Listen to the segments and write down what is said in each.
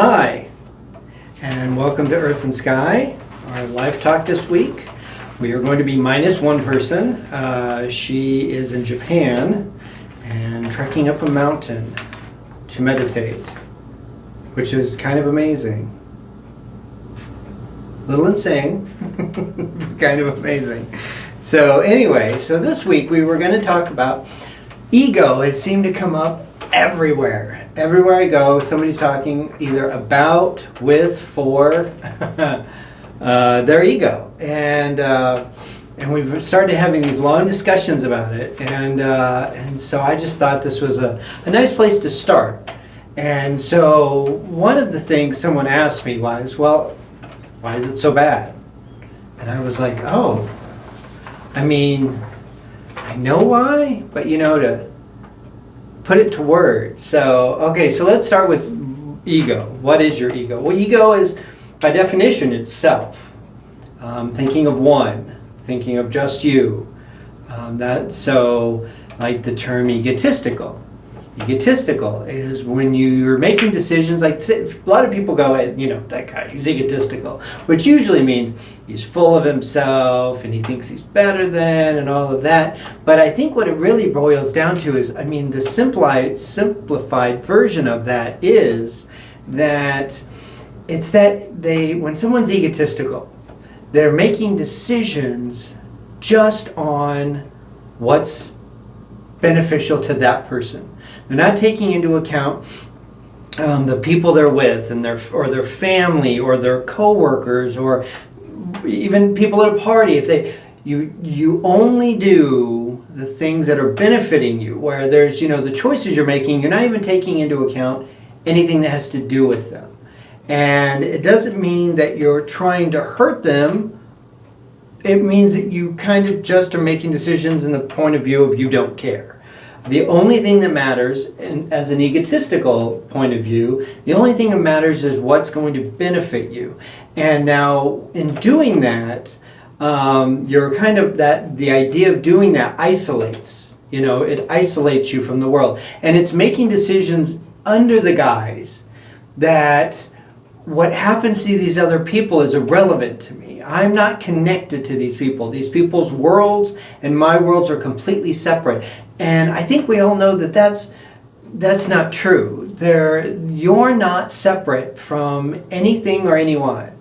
Hi, and welcome to Earth and Sky, our live talk this week. We are going to be minus one person. She is in Japan and trekking up a mountain to meditate, which is kind of amazing. A little insane, kind of amazing. So anyway, this week we were going to talk about ego. It seemed to come up everywhere. Everywhere I go, somebody's talking either about, with, for their ego. And we've started having these long discussions about it. And so I just thought this was a nice place to start. And so one of the things someone asked me was, well, why is it so bad? And I was like, oh, I mean, I know why, but to put it to words. So let's start with ego. What is your ego? Well, ego is, by definition, it's self. Thinking of one, thinking of just you. Like the term egotistical. Egotistical is when you're making decisions, like a lot of people go, that guy, he's egotistical, which usually means he's full of himself and he thinks he's better than and all of that. But I think what it really boils down to is, the simplified version of that is that it's that when someone's egotistical, they're making decisions just on what's beneficial to that person. They're not taking into account the people they're with and their family or their coworkers or even people at a party. If you only do the things that are benefiting you, where there's the choices you're making, you're not even taking into account anything that has to do with them. And it doesn't mean that you're trying to hurt them. It means that you kind of just are making decisions in the point of view of you don't care. The only thing that matters, and as an egotistical point of view, the only thing that matters is what's going to benefit you. And now, in doing that, you're kind of the idea of doing that isolates. It isolates you from the world. And it's making decisions under the guise that what happens to these other people is irrelevant to me. I'm not connected to these people. These people's worlds and my worlds are completely separate. And I think we all know that that's not true. You're not separate from anything or anyone.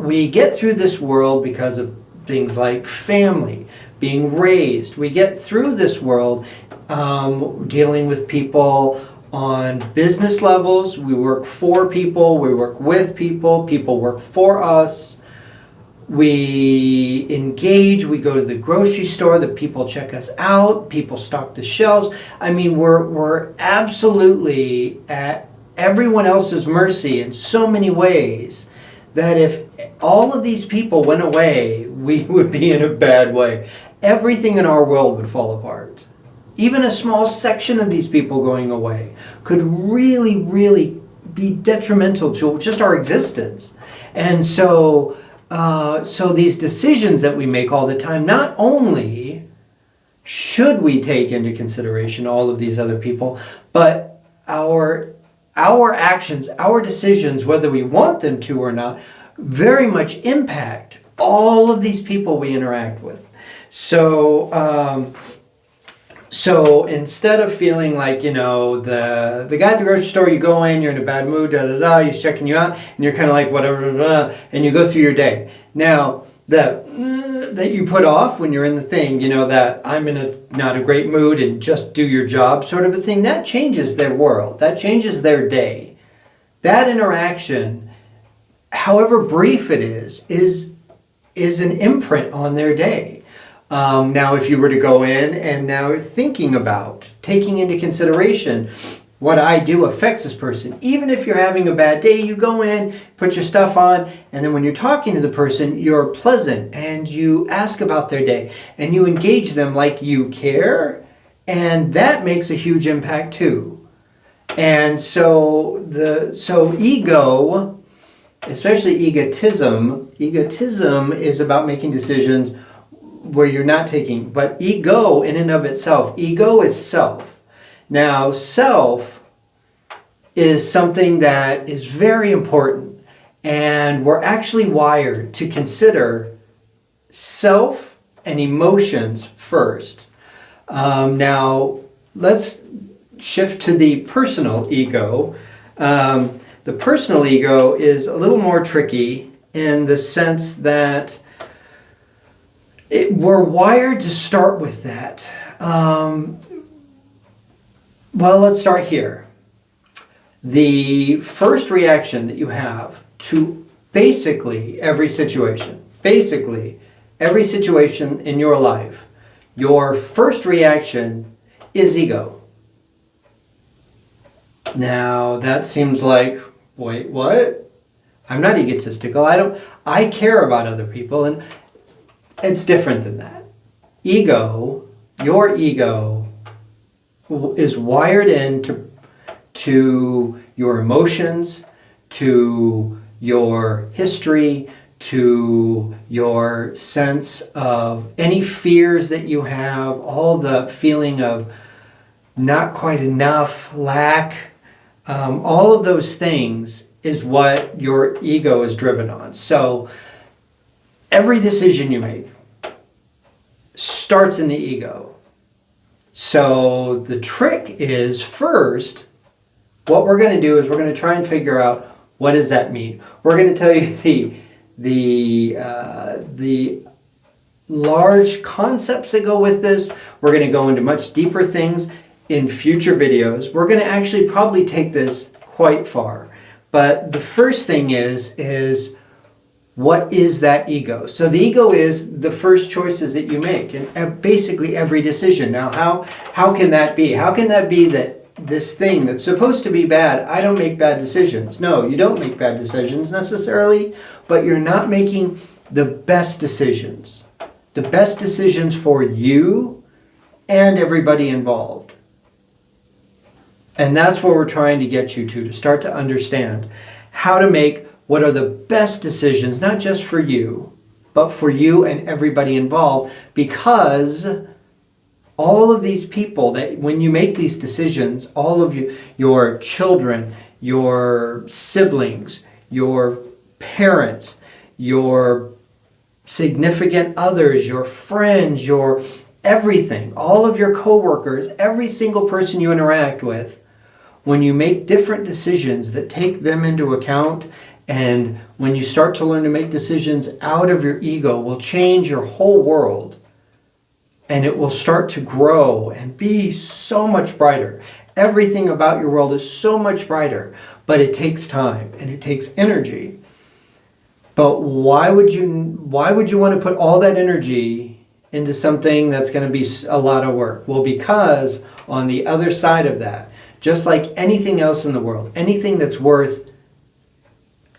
We get through this world because of things like family, being raised. We get through this world dealing with people on business levels. We work for people, we work with people, people work for us. We engage, we go to the grocery store, the people check us out, people stock the shelves. We're absolutely at everyone else's mercy in so many ways that if all of these people went away, we would be in a bad way. Everything in our world would fall apart. Even a small section of these people going away could really, really be detrimental to just our existence. And so these decisions that we make all the time, not only should we take into consideration all of these other people, but our actions, our decisions, whether we want them to or not, very much impact all of these people we interact with. So instead of feeling like, the guy at the grocery store, you go in, you're in a bad mood, he's checking you out, and you're kind of like, whatever, and you go through your day. Now, that you put off when you're in the thing, that I'm in not a great mood and just do your job sort of a thing, that changes their world. That changes their day. That interaction, however brief it is an imprint on their day. Now, if you were to go in and now thinking about, taking into consideration what I do affects this person. Even if you're having a bad day, you go in, put your stuff on, and then when you're talking to the person, you're pleasant and you ask about their day and you engage them like you care, and that makes a huge impact too. And so ego, especially egotism is about making decisions where you're not taking, but ego in and of itself, ego is self. Now, self is something that is very important. And we're actually wired to consider self and emotions first. Now, let's shift to the personal ego. The personal ego is a little more tricky in the sense that we're wired to start with that. Well, let's start here. The first reaction that you have to basically every situation in your life, your first reaction is ego. Now, that seems like, wait, what? I'm not egotistical. I care about other people, and it's different than that. Your ego is wired into your emotions, to your history, to your sense of any fears that you have, all the feeling of not quite enough, lack, all of those things is what your ego is driven on. So every decision you make starts in the ego. So the trick is, first, what we're going to do is we're going to try and figure out, what does that mean? We're going to tell you the large concepts that go with this. We're going to go into much deeper things in future videos. We're going to actually probably take this quite far. But the first thing is what is that ego? So the ego is the first choices that you make in basically every decision. Now, how can that be? How can that be that this thing that's supposed to be bad, I don't make bad decisions? No, you don't make bad decisions necessarily, but you're not making the best decisions. The best decisions for you and everybody involved. And that's where we're trying to get you to start to understand how to make what are the best decisions, not just for you, but for you and everybody involved, because all of these people that when you make these decisions, all of your children, your siblings, your parents, your significant others, your friends, your everything, all of your coworkers, every single person you interact with, when you make different decisions that take them into account, and when you start to learn to make decisions out of your ego, will change your whole world. And it will start to grow and be so much brighter. Everything about your world is so much brighter, but it takes time and it takes energy. But why would you want to put all that energy into something that's going to be a lot of work? Well, because on the other side of that, just like anything else in the world, anything that's worth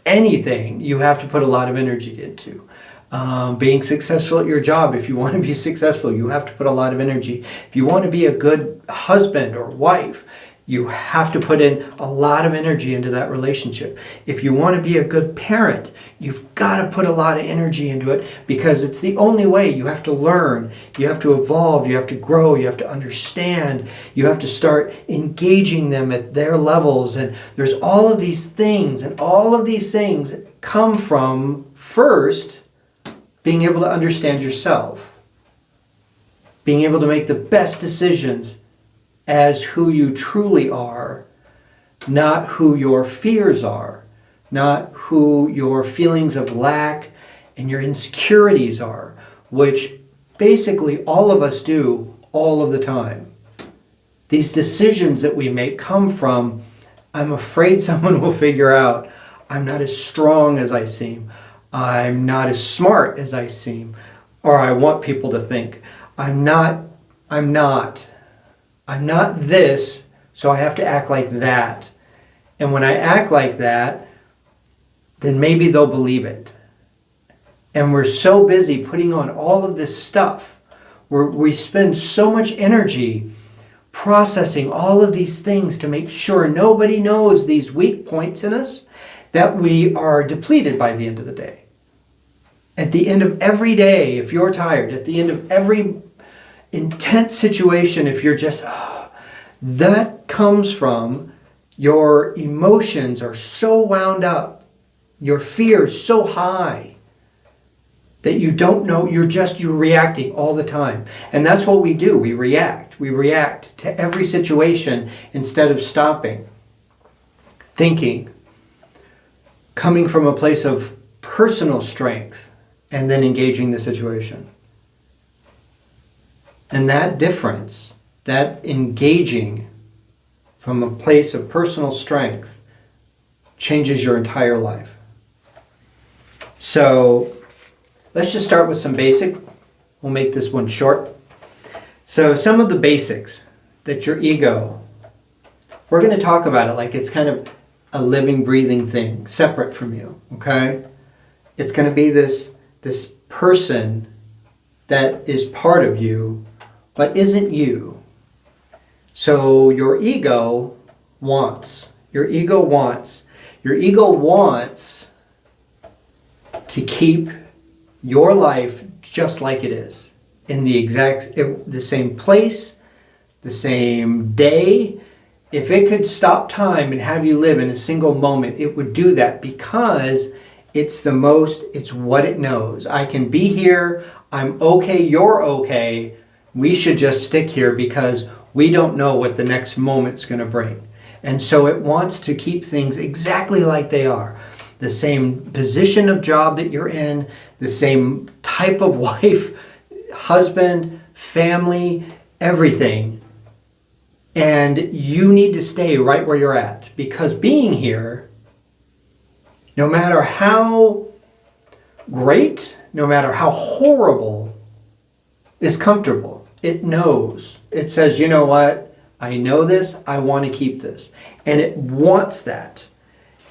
anything, you have to put a lot of energy into. Being successful at your job, if you want to be successful, you have to put a lot of energy. If you want to be a good husband or wife, you have to put in a lot of energy into that relationship. If you want to be a good parent, you've got to put a lot of energy into it, because it's the only way. You have to learn, you have to evolve, you have to grow, you have to understand, you have to start engaging them at their levels. And there's all of these things, and all of these things come from, first, being able to understand yourself, being able to make the best decisions as who you truly are, not who your fears are, not who your feelings of lack and your insecurities are, which basically all of us do all of the time. These decisions that we make come from, I'm afraid someone will figure out I'm not as strong as I seem, I'm not as smart as I seem, or I want people to think I'm not this, so I have to act like that. And when I act like that, then maybe they'll believe it. And we're so busy putting on all of this stuff. We spend so much energy processing all of these things to make sure nobody knows these weak points in us, that we are depleted by the end of the day. At the end of every day, if you're tired, at the end of every intense situation, if you're just, that comes from Your emotions are so wound up. Your fear is so high that you don't know, you're reacting all the time. And that's what we do. We react. We react to every situation instead of stopping, thinking, coming from a place of personal strength, and then engaging the situation. And that difference, that engaging from a place of personal strength, changes your entire life. So let's just start with some basic. We'll make this one short. So some of the basics that your ego, we're going to talk about it like it's kind of a living, breathing thing, separate from you, okay? It's going to be this person that is part of you, but isn't you. So your ego wants to keep your life just like it is, in the same place, the same day. If it could stop time and have you live in a single moment, it would do that because it's what it knows. I can be here, I'm okay, you're okay, we should just stick here because we don't know what the next moment's going to bring. And so it wants to keep things exactly like they are. The same position of job that you're in, the same type of wife, husband, family, everything. And you need to stay right where you're at, because being here, no matter how great, no matter how horrible, is comfortable. It knows. It says, you know what? I know this. I want to keep this. And it wants that.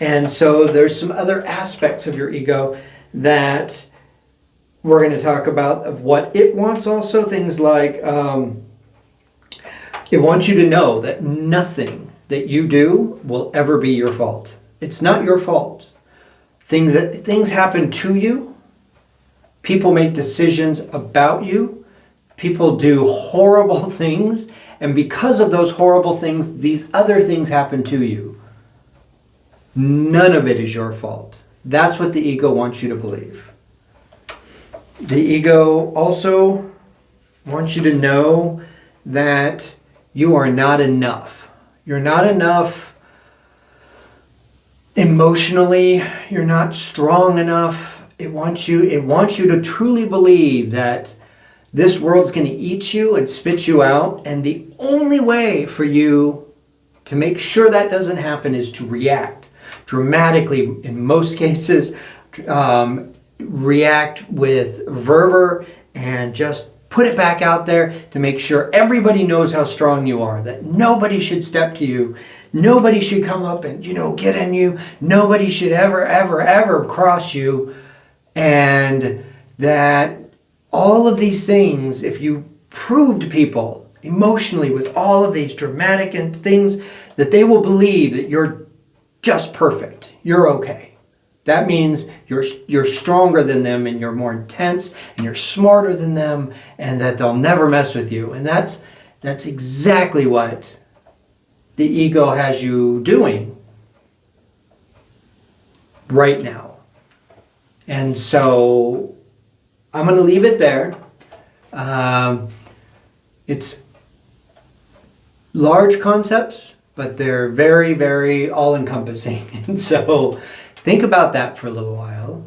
And so there's some other aspects of your ego that we're going to talk about of what it wants also. Things like it wants you to know that nothing that you do will ever be your fault. It's not your fault. Things happen to you. People make decisions about you. People do horrible things. And because of those horrible things, these other things happen to you. None of it is your fault. That's what the ego wants you to believe. The ego also wants you to know that you are not enough. You're not enough emotionally. You're not strong enough. It wants you to truly believe that this world's going to eat you and spit you out. And the only way for you to make sure that doesn't happen is to react dramatically, in most cases, react with fervor and just put it back out there to make sure everybody knows how strong you are, that nobody should step to you, nobody should come up and, get in you, nobody should ever cross you, and that all of these things, if you prove to people emotionally with all of these dramatic things, that they will believe that you're just perfect, you're okay. That means you're stronger than them, and you're more intense, and you're smarter than them, and that they'll never mess with you. And that's exactly what the ego has you doing right now. And so I'm going to leave it there. It's large concepts, but they're very, very all-encompassing. And so think about that for a little while.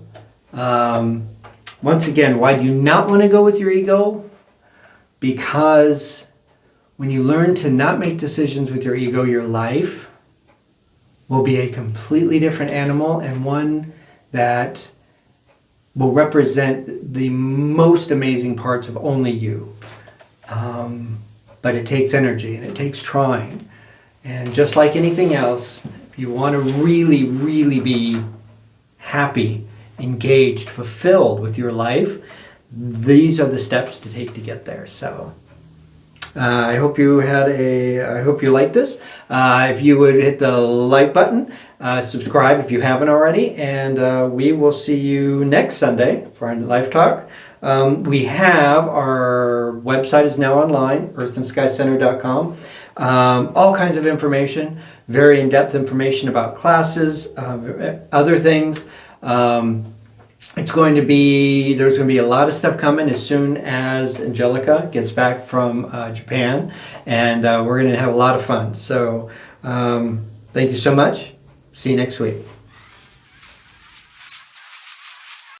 Once again, why do you not want to go with your ego? Because when you learn to not make decisions with your ego, your life will be a completely different animal, and one that will represent the most amazing parts of only you. But it takes energy, and it takes trying. And just like anything else, if you want to really, really be happy, engaged, fulfilled with your life, these are the steps to take to get there. So I hope you liked this. If you would hit the like button, subscribe if you haven't already, and we will see you next Sunday for our Life Talk. We have our website is now online, earthandskycenter.com. all kinds of information, very in-depth information about classes, other things. There's going to be a lot of stuff coming as soon as Angelica gets back from Japan, and we're going to have a lot of fun. So thank you so much. See you next week.